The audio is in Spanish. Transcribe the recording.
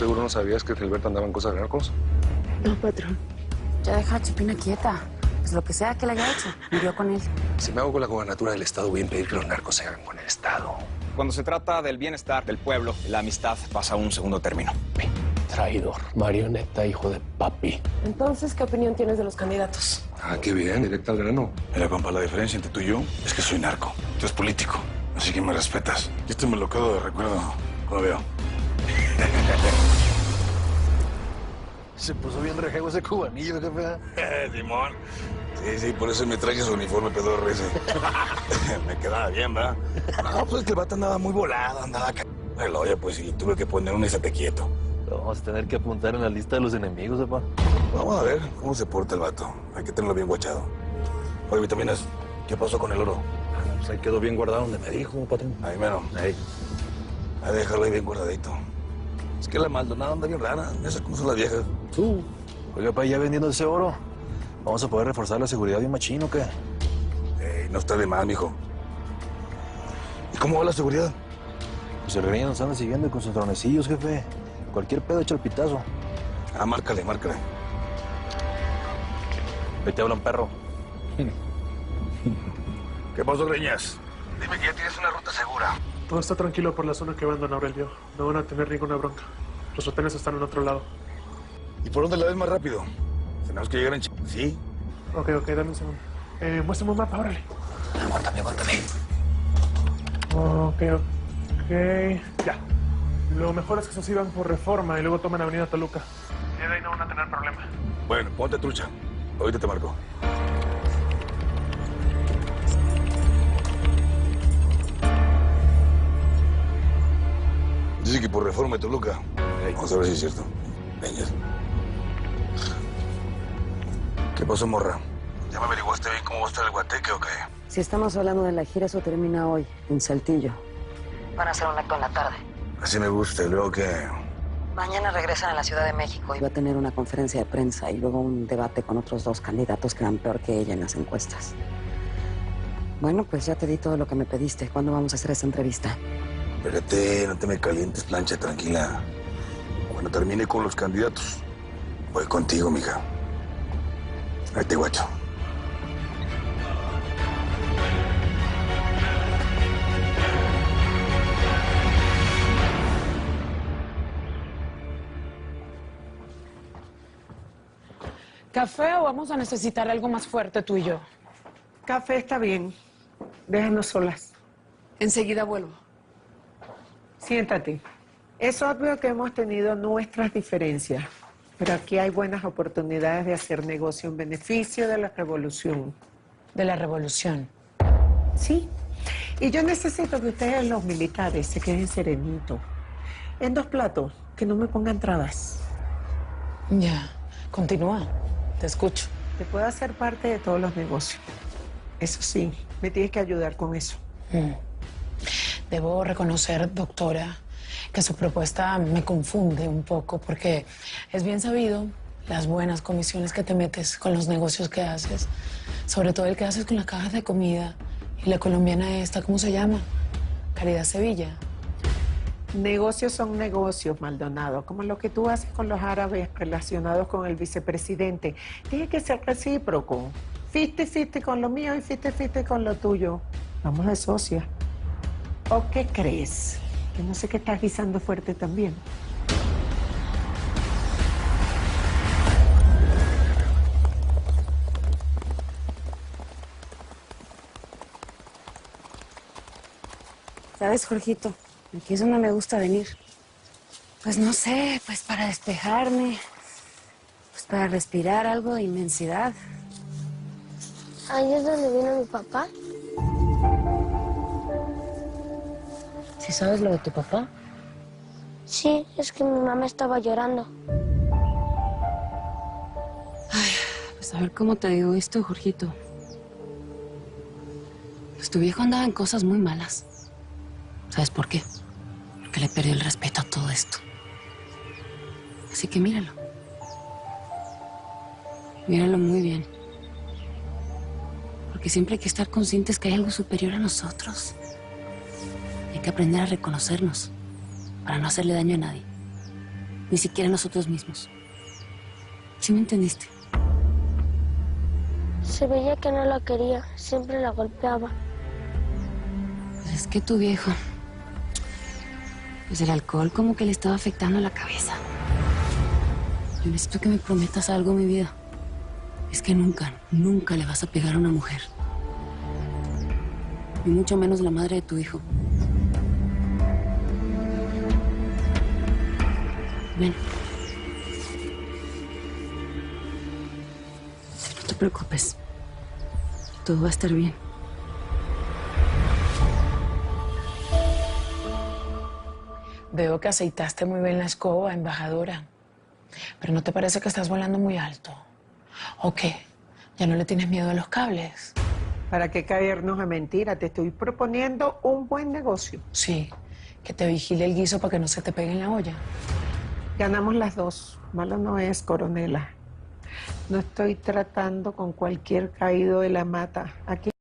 seguro no sabías que Gilberto andaba en cosas de narcos? No, patrón. Ya deja a Chipina quieta. Pues lo que sea que le haya hecho, murió con él. Si me hago con la gobernatura del Estado, voy a impedir que los narcos se hagan con el Estado. Cuando se trata del bienestar del pueblo, la amistad pasa a un segundo término. Ve. Traidor, marioneta, hijo de papi. Entonces, ¿qué opinión tienes de los candidatos? Ah, qué bien, directa al grano. Mira, compa, la diferencia entre tú y yo es que soy narco. Tú eres político, así que me respetas. Yo estoy melocado de recuerdo cuando veo. Se puso bien rejego ese cubanillo, jefe. Simón. Sí, por eso me traje su uniforme pedorro ese. Me quedaba bien, ¿verdad? No, pues el vato andaba muy volado, andaba acá. Oye, pues sí, tuve que poner un estate quieto. Lo vamos a tener que apuntar en la lista de los enemigos, papá. Vamos a ver cómo se porta el vato. Hay que tenerlo bien guachado. Oye, vitaminas, ¿qué pasó con el oro? Pues ahí quedó bien guardado donde me dijo, patrón. Ahí mero. Ahí. A dejarlo ahí bien guardadito. Es que la Maldonada anda bien rara. Esas cómo son las viejas. Tú. Oiga, papá, ya vendiendo ese oro, ¿vamos a poder reforzar la seguridad bien machín o qué? No está de más, mijo. ¿Y cómo va la seguridad? Pues el reino nos anda siguiendo con sus tronecillos, jefe. Cualquier pedo echa el pitazo. Ah, márcale. Ahí te hablan, perro. ¿Qué pasó, Greñas? Dime que ya tienes una ruta segura. Todo está tranquilo por la zona que va en Don Aurelio. No van a tener ninguna bronca. Los hoteles están en otro lado. ¿Y por dónde la ves más rápido? Tenemos que llegar en ¿Sí? Ok, dame un segundo. Muéstrame un mapa, órale. Aguántame. Ok. Ya. Lo mejor es que se sigan por Reforma y luego toman Avenida Toluca. Y de ahí no van a tener problema. Bueno, ponte trucha. Ahorita te marco. Dice que por Reforma y Toluca. Vamos a ver si es cierto. Venga. ¿Qué pasó, morra? ¿Ya me averiguaste bien cómo va a estar el guateque o qué? Si estamos hablando de la gira, eso termina hoy, en Saltillo. Van a hacer un acto en la tarde. Así me gusta. ¿Y luego qué? Mañana regresan a la Ciudad de México y va a tener una conferencia de prensa y luego un debate con otros 2 candidatos que van peor que ella en las encuestas. Bueno, pues ya te di todo lo que me pediste. ¿Cuándo vamos a hacer esa entrevista? Espérate, no te me calientes, plancha, tranquila. Cuando termine con los candidatos, voy contigo, mija. Ahí te guacho. ¿Café o vamos a necesitar algo más fuerte tú y yo? Café está bien. Déjanos solas. Enseguida vuelvo. Siéntate. Es obvio que hemos tenido nuestras diferencias, pero aquí hay buenas oportunidades de hacer negocio en beneficio de la revolución. De la revolución. Sí. Y yo necesito que ustedes, los militares, se queden serenitos. En 2 platos, que no me pongan trabas. Ya. Continúa. Te escucho. Te puedo hacer parte de todos los negocios. Eso sí, me tienes que ayudar con eso. Debo reconocer, doctora, que su propuesta me confunde un poco porque es bien sabido las buenas comisiones que te metes con los negocios que haces, sobre todo el que haces con la caja de comida y la colombiana esta, ¿cómo se llama? Caridad Sevilla. Negocios son negocios, Maldonado, como lo que tú haces con los árabes relacionados con el vicepresidente. Tiene que ser recíproco. 50-50 con lo mío y 50-50 con lo tuyo. Vamos de socia. ¿O qué crees? Que no sé qué estás guisando fuerte también. ¿Sabes, Jorgito? Aquí es donde me gusta venir. Pues no sé, pues para despejarme, pues para respirar algo de inmensidad. ¿Ahí es donde vino mi papá? ¿Sí sabes lo de tu papá? Sí, es que mi mamá estaba llorando. Ay, pues a ver cómo te digo esto, Jorgito. Pues tu viejo andaba en cosas muy malas. ¿Sabes por qué? Porque le perdió el respeto a todo esto. Así que míralo. Míralo muy bien. Porque siempre hay que estar conscientes que hay algo superior a nosotros. Hay que aprender a reconocernos para no hacerle daño a nadie. ni siquiera nosotros mismos. ¿Sí me entendiste? Se veía que no la quería, siempre la golpeaba. Pues es que tu viejo, pues el alcohol como que le estaba afectando la cabeza. Yo necesito que me prometas algo, mi vida. Es que nunca, nunca le vas a pegar a una mujer. Y mucho menos la madre de tu hijo. Ven. No te preocupes. Todo va a estar bien. Veo que aceitaste muy bien la escoba, embajadora. Pero ¿no te parece que estás volando muy alto? ¿O qué? ¿Ya no le tienes miedo a los cables? ¿Para qué caernos a mentira? Te estoy proponiendo un buen negocio. Sí, que te vigile el guiso para que no se te pegue en la olla. Ganamos las dos. Malo no es, coronela. No estoy tratando con cualquier caído de la mata. Aquí